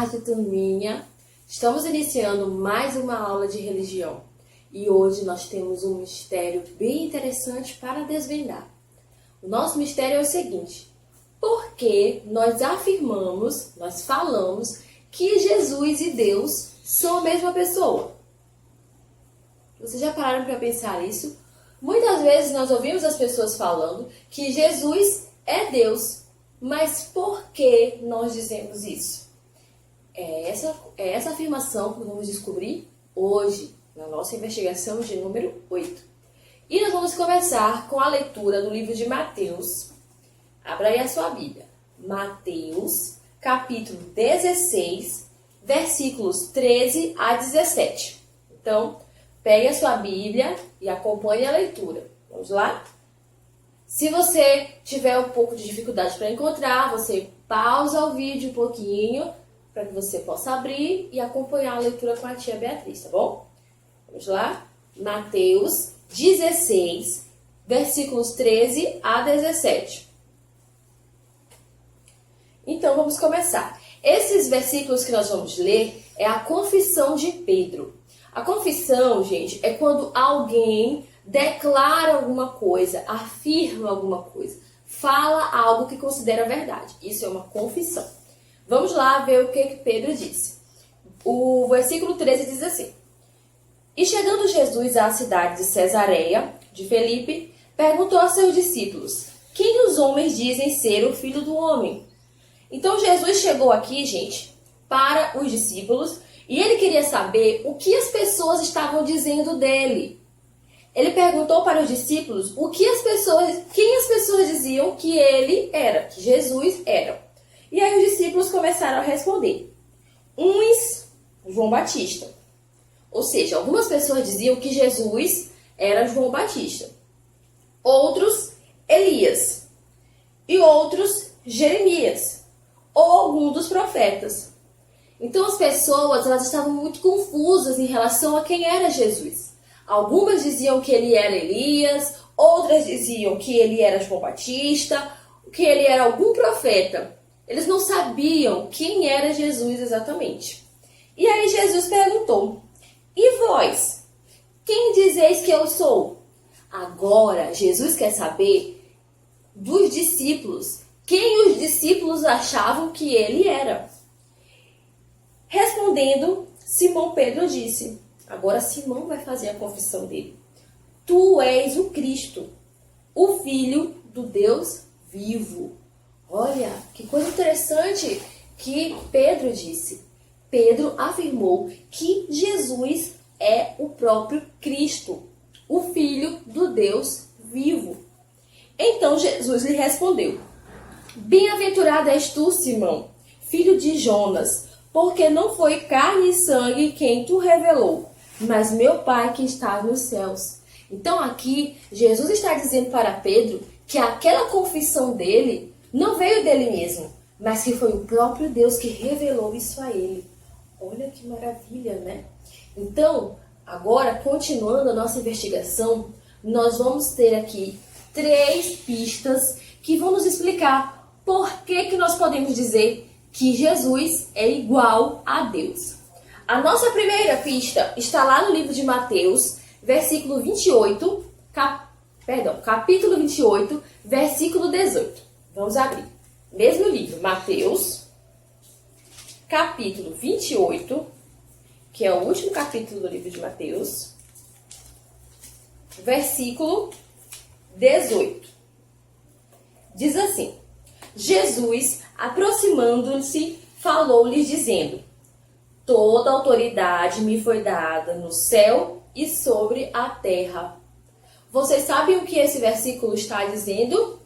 tarde, turminha! Estamos iniciando mais uma aula de religião e hoje nós temos um mistério bem interessante para desvendar. O nosso mistério é o seguinte: por que nós afirmamos, nós falamos que Jesus e Deus são a mesma pessoa? Vocês já pararam para pensar isso? Muitas vezes nós ouvimos as pessoas falando que Jesus é Deus, mas por que nós dizemos isso? É essa afirmação que vamos descobrir hoje, na nossa investigação de número 8. E nós vamos começar com a leitura do livro de Mateus. Abra aí a sua Bíblia. Mateus, capítulo 16, versículos 13 a 17. Então, pegue a sua Bíblia e acompanhe a leitura. Vamos lá? Se você tiver um pouco de dificuldade para encontrar, você pausa o vídeo um pouquinho para que você possa abrir e acompanhar a leitura com a tia Beatriz, tá bom? Vamos lá? Mateus 16, versículos 13 a 17. Então, vamos começar. Esses versículos que nós vamos ler é a confissão de Pedro. A confissão, gente, é quando alguém declara alguma coisa, afirma alguma coisa, fala algo que considera verdade. Isso é uma confissão. Vamos lá ver o que Pedro disse. O versículo 13 diz assim: E chegando Jesus à cidade de Cesareia, de Felipe, perguntou a seus discípulos: Quem os homens dizem ser o Filho do Homem? Então Jesus chegou aqui, gente, para os discípulos, e ele queria saber o que as pessoas estavam dizendo dele. Ele perguntou para os discípulos quem as pessoas diziam que ele era, que Jesus era. E aí os discípulos começaram a responder. Uns, João Batista. Ou seja, algumas pessoas diziam que Jesus era João Batista. Outros, Elias. E outros, Jeremias. Ou algum dos profetas. Então as pessoas elas estavam muito confusas em relação a quem era Jesus. Algumas diziam que ele era Elias, outras diziam que ele era João Batista, que ele era algum profeta. Eles não sabiam quem era Jesus exatamente. E aí Jesus perguntou: E vós? Quem dizeis que eu sou? Agora Jesus quer saber dos discípulos. Quem os discípulos achavam que ele era? Respondendo, Simão Pedro disse. Agora Simão vai fazer a confissão dele. Tu és o Cristo, o Filho do Deus vivo. Olha, que coisa interessante que Pedro disse. Pedro afirmou que Jesus é o próprio Cristo, o Filho do Deus vivo. Então Jesus lhe respondeu: Bem-aventurado és tu, Simão, filho de Jonas, porque não foi carne e sangue quem tu revelou, mas meu Pai que está nos céus. Então aqui, Jesus está dizendo para Pedro que aquela confissão dele não veio dele mesmo, mas que foi o próprio Deus que revelou isso a ele. Olha que maravilha, né? Então, agora, continuando a nossa investigação, nós vamos ter aqui 3 pistas que vão nos explicar por que nós podemos dizer que Jesus é igual a Deus. A nossa primeira pista está lá no livro de Mateus, versículo 28, capítulo 28, versículo 18. Vamos abrir. Mesmo livro, Mateus, capítulo 28, que é o último capítulo do livro de Mateus, versículo 18. Diz assim: Jesus, aproximando-se, falou-lhes dizendo: Toda autoridade me foi dada no céu e sobre a terra. Vocês sabem o que esse versículo está dizendo?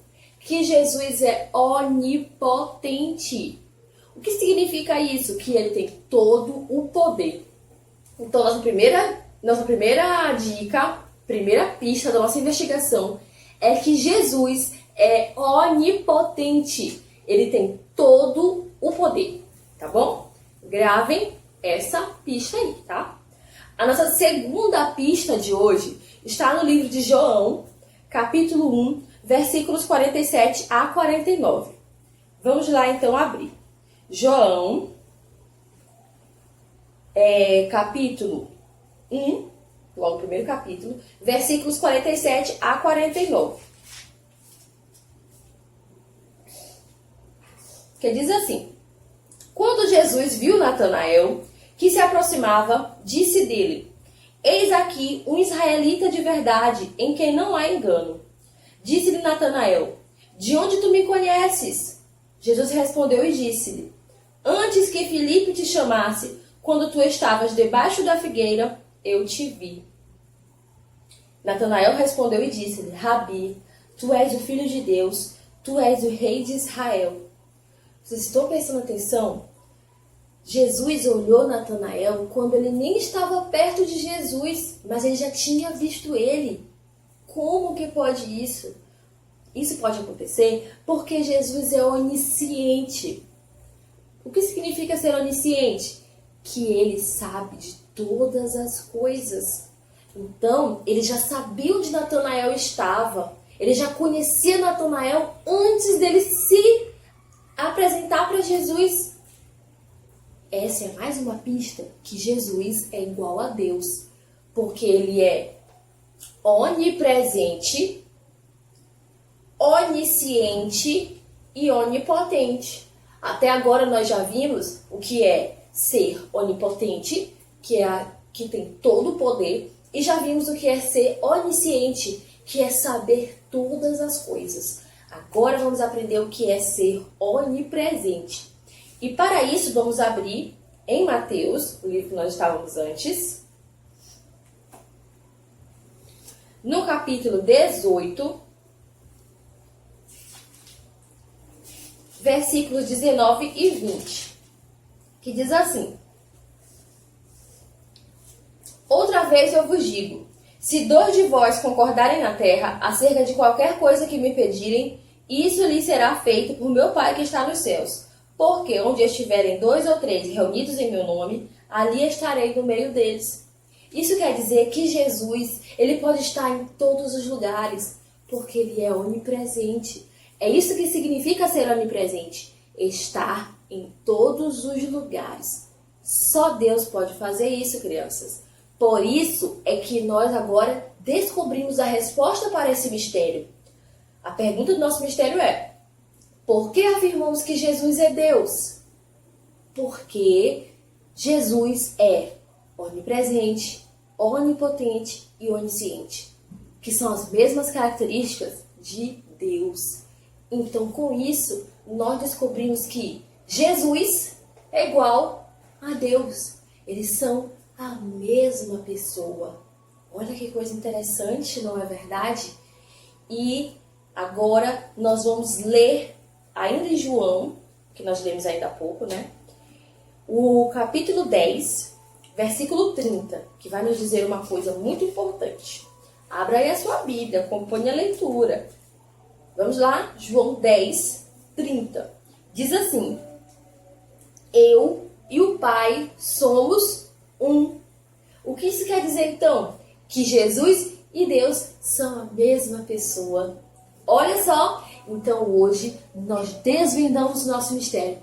Que Jesus é onipotente. O que significa isso? Que ele tem todo o poder. Então, nossa primeira dica, primeira pista da nossa investigação é que Jesus é onipotente. Ele tem todo o poder, tá bom? Gravem essa pista aí, tá? A nossa segunda pista de hoje está no livro de João, capítulo 1, versículos 47 a 49. Vamos lá então abrir. João, capítulo 1, logo o primeiro capítulo, versículos 47 a 49. Que diz assim: Quando Jesus viu Natanael, que se aproximava, disse dele: Eis aqui um israelita de verdade, em quem não há engano. Disse-lhe Natanael: De onde tu me conheces? Jesus respondeu e disse-lhe: Antes que Filipe te chamasse, quando tu estavas debaixo da figueira, eu te vi. Natanael respondeu e disse-lhe: Rabi, tu és o Filho de Deus, tu és o Rei de Israel. Vocês estão prestando atenção? Jesus olhou Natanael quando ele nem estava perto de Jesus, mas ele já tinha visto ele. Como que pode isso? Isso pode acontecer porque Jesus é onisciente. O que significa ser onisciente? Que ele sabe de todas as coisas. Então, ele já sabia onde Natanael estava. Ele já conhecia Natanael antes dele se apresentar para Jesus. Essa é mais uma pista que Jesus é igual a Deus, porque ele é onipresente, onisciente e onipotente. Até agora nós já vimos o que é ser onipotente, que tem todo o poder, e já vimos o que é ser onisciente, que é saber todas as coisas. Agora vamos aprender o que é ser onipresente. E para isso vamos abrir em Mateus, o livro que nós estávamos antes, no capítulo 18, versículos 19 e 20, que diz assim: Outra vez eu vos digo, se 2 de vós concordarem na terra acerca de qualquer coisa que me pedirem, isso lhes será feito por meu Pai que está nos céus. Porque onde estiverem 2 ou 3 reunidos em meu nome, ali estarei no meio deles. Isso quer dizer que Jesus, ele pode estar em todos os lugares, porque ele é onipresente. É isso que significa ser onipresente, estar em todos os lugares. Só Deus pode fazer isso, crianças. Por isso é que nós agora descobrimos a resposta para esse mistério. A pergunta do nosso mistério é: por que afirmamos que Jesus é Deus? Porque Jesus é onipresente, onipotente e onisciente, que são as mesmas características de Deus. Então, com isso, nós descobrimos que Jesus é igual a Deus. Eles são a mesma pessoa. Olha que coisa interessante, não é verdade? E agora nós vamos ler, ainda em João, que nós lemos ainda há pouco, né? O capítulo 10, versículo 30, que vai nos dizer uma coisa muito importante. Abra aí a sua Bíblia, acompanhe a leitura. Vamos lá? João 10, 30. Diz assim: Eu e o Pai somos um. O que isso quer dizer então? Que Jesus e Deus são a mesma pessoa. Olha só, então hoje nós desvendamos o nosso mistério,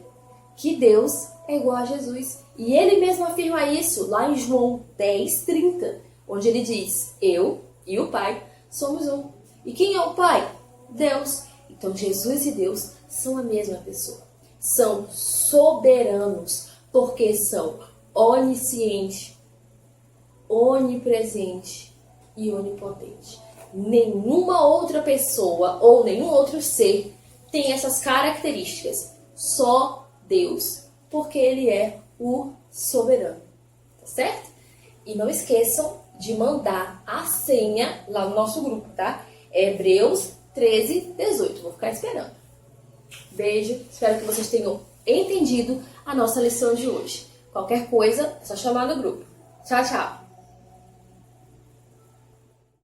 que Deus é igual a Jesus. E ele mesmo afirma isso lá em João 10, 30, onde ele diz: Eu e o Pai somos um. E quem é o Pai? Deus. Então Jesus e Deus são a mesma pessoa. São soberanos, porque são onisciente, onipresente e onipotente. Nenhuma outra pessoa ou nenhum outro ser tem essas características. Só Deus, porque ele é o soberano. Tá certo? E não esqueçam de mandar a senha lá no nosso grupo, tá? Hebreus 13, 18. Vou ficar esperando. Beijo. Espero que vocês tenham entendido a nossa lição de hoje. Qualquer coisa, é só chamar no grupo. Tchau, tchau.